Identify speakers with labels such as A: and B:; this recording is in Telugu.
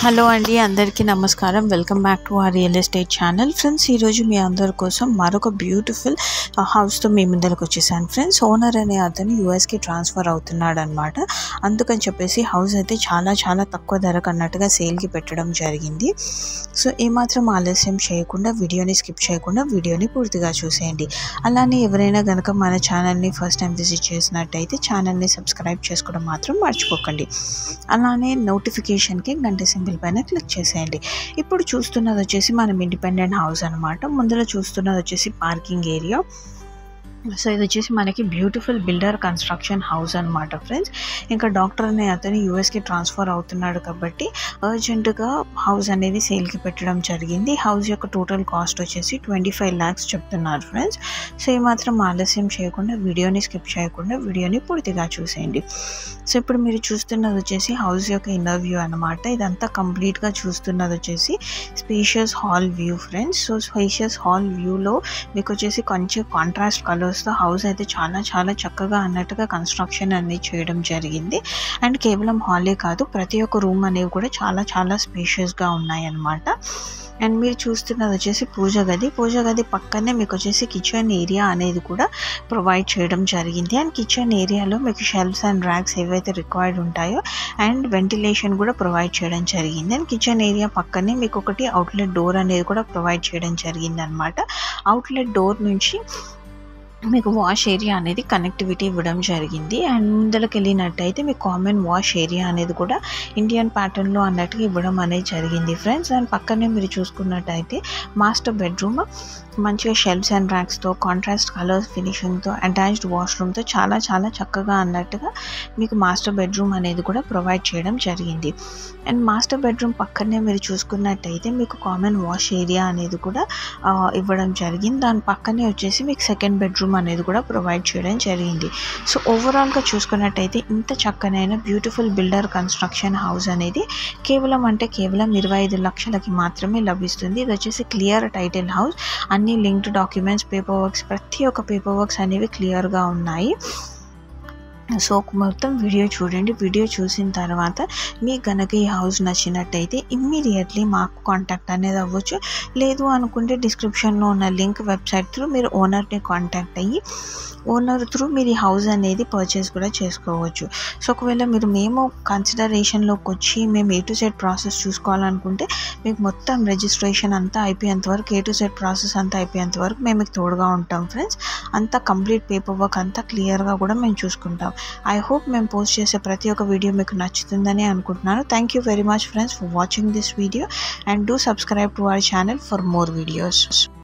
A: హలో అండి, అందరికీ నమస్కారం. Welcome back to our real estate channel. Friends, ఈరోజు మీ అందరి కోసం మరొక బ్యూటిఫుల్ హౌస్తో మీ ముందరకు వచ్చేసాను. ఫ్రెండ్స్, ఓనర్ అనే అతను యూఎస్కి ట్రాన్స్ఫర్ అవుతున్నాడు అనమాట. అందుకని చెప్పేసి హౌస్ అయితే చాలా తక్కువ ధరకు అన్నట్టుగా సేల్కి పెట్టడం జరిగింది. సో ఏమాత్రం ఆలస్యం చేయకుండా వీడియోని స్కిప్ చేయకుండా వీడియోని పూర్తిగా చూసేయండి. అలానే ఎవరైనా కనుక మన ఛానల్ని ఫస్ట్ టైం విజిట్ చేసినట్టయితే ఛానల్ని సబ్స్క్రైబ్ చేసుకోవడం మాత్రం మర్చిపోకండి. అలానే నోటిఫికేషన్కి గంట సింబల్ పైన క్లిక్ చేసేయండి. ఇప్పుడు చూస్తున్నది వచ్చేసి మనం ఇండిపెండెంట్ హౌస్ అనమాట. ముందులో చూస్తున్నది వచ్చేసి పార్కింగ్ ఏరియా. సో ఇది వచ్చేసి మనకి బ్యూటిఫుల్ బిల్డర్ కన్స్ట్రక్షన్ హౌస్ అనమాట. ఫ్రెండ్స్, ఇంకా డాక్టర్ అనే అతను యూఎస్కి ట్రాన్స్ఫర్ అవుతున్నాడు కాబట్టి అర్జెంటుగా హౌస్ అనేది సేల్కి పెట్టడం జరిగింది. హౌస్ యొక్క టోటల్ కాస్ట్ వచ్చేసి 25 lakhs చెప్తున్నారు. ఫ్రెండ్స్, సో ఏమాత్రం ఆలస్యం చేయకుండా వీడియోని స్కిప్ చేయకుండా వీడియోని పూర్తిగా చూసేయండి. సో ఇప్పుడు మీరు చూస్తున్నది వచ్చేసి హౌస్ యొక్క ఇన్నర్ వ్యూ అనమాట. ఇదంతా కంప్లీట్గా చూస్తున్నది వచ్చేసి spacious hall view. Friends, so spacious hall వ్యూలో మీకు వచ్చేసి కొంచెం కాంట్రాస్ట్ కలర్స్తో హౌస్ అయితే చాలా చక్కగా అన్నట్టుగా కన్స్ట్రక్షన్ అనేది చేయడం జరిగింది. అండ్ కేవలం హాలే కాదు, ప్రతి ఒక్క రూమ్ అనేవి కూడా చాలా స్పేషియస్గా ఉన్నాయి అన్నమాట. అండ్ మీరు చూస్తున్నది వచ్చేసి పూజ గది పక్కనే మీకు వచ్చేసి కిచెన్ ఏరియా అనేది కూడా ప్రొవైడ్ చేయడం జరిగింది. అండ్ కిచెన్ ఏరియాలో మీకు షెల్ఫ్స్ అండ్ ర్యాక్స్ ఏవైతే రిక్వైర్డ్ ఉంటాయో అండ్ వెంటిలేషన్ కూడా ప్రొవైడ్ చేయడం జరిగింది. అండ్ కిచెన్ ఏరియా పక్కనే మీకు ఒకటి అవుట్లెట్ డోర్ అనేది కూడా ప్రొవైడ్ చేయడం జరిగింది అనమాట. అవుట్లెట్ డోర్ నుంచి మీకు వాష్ ఏరియా అనేది కనెక్టివిటీ ఇవ్వడం జరిగింది. అండ్ ముందరికి వెళ్ళినట్టయితే మీకు కామన్ వాష్ ఏరియా అనేది కూడా ఇండియన్ ప్యాటర్న్లో అన్నట్టుగా ఇవ్వడం అనేది జరిగింది. ఫ్రెండ్స్, అండ్ పక్కనే మీరు చూసుకున్నట్టయితే మాస్టర్ బెడ్రూమ్ మంచిగా షెల్ఫ్స్ అండ్ ర్యాక్స్తో కాంట్రాస్ట్ కలర్స్ ఫినిషింగ్తో అటాచ్డ్ వాష్రూమ్తో చాలా చక్కగా అన్నట్టుగా మీకు మాస్టర్ బెడ్రూమ్ అనేది కూడా ప్రొవైడ్ చేయడం జరిగింది. అండ్ మాస్టర్ బెడ్రూమ్ పక్కనే మీరు చూసుకున్నట్టయితే మీకు కామన్ వాష్ ఏరియా అనేది కూడా ఇవ్వడం జరిగింది. దాని పక్కనే వచ్చేసి మీకు సెకండ్ బెడ్రూమ్ అనేది కూడా ప్రొవైడ్ చేయడం జరిగింది. సో ఓవరాల్గా చూసుకున్నట్టయితే ఇంత చక్కనైన బ్యూటిఫుల్ బిల్డర్ కన్స్ట్రక్షన్ హౌస్ అనేది కేవలం 25 లక్షలకి మాత్రమే లభిస్తుంది. ఇది వచ్చేసి క్లియర్ టైటిల్ హౌస్. అన్ని లింక్డ్ డాక్యుమెంట్స్, పేపర్ వర్క్స్, ప్రతి ఒక్క పేపర్ వర్క్స్ అనేవి క్లియర్గా ఉన్నాయి. సో మొత్తం వీడియో చూడండి. వీడియో చూసిన తర్వాత మీకు కనుక ఈ హౌస్ నచ్చినట్టయితే ఇమ్మీడియట్లీ మాకు కాంటాక్ట్ అనేది అవ్వచ్చు. లేదు అనుకుంటే డిస్క్రిప్షన్లో ఉన్న లింక్ వెబ్సైట్ త్రూ మీరు ఓనర్ని కాంటాక్ట్ అయ్యి ఓనర్ త్రూ మీరు ఈ హౌస్ అనేది పర్చేస్ కూడా చేసుకోవచ్చు. సో ఒకవేళ మేము కన్సిడరేషన్లోకి వచ్చి మేము A to Z ప్రాసెస్ చూసుకోవాలనుకుంటే మీకు మొత్తం రిజిస్ట్రేషన్ అంతా అయిపోయేంత వరకు A to Z ప్రాసెస్ అంతా అయిపోయేంత వరకు మేము మీకు తోడుగా ఉంటాం. ఫ్రెండ్స్, అంతా కంప్లీట్ పేపర్ వర్క్ అంతా క్లియర్గా కూడా మేము చూసుకుంటాం. ఐ హోప్ మేము పోస్ట్ చేసే ప్రతి ఒక్క వీడియో మీకు నచ్చుతుందని అనుకుంటున్నాను. Thank you very much friends for watching this video and do subscribe to our channel for more videos.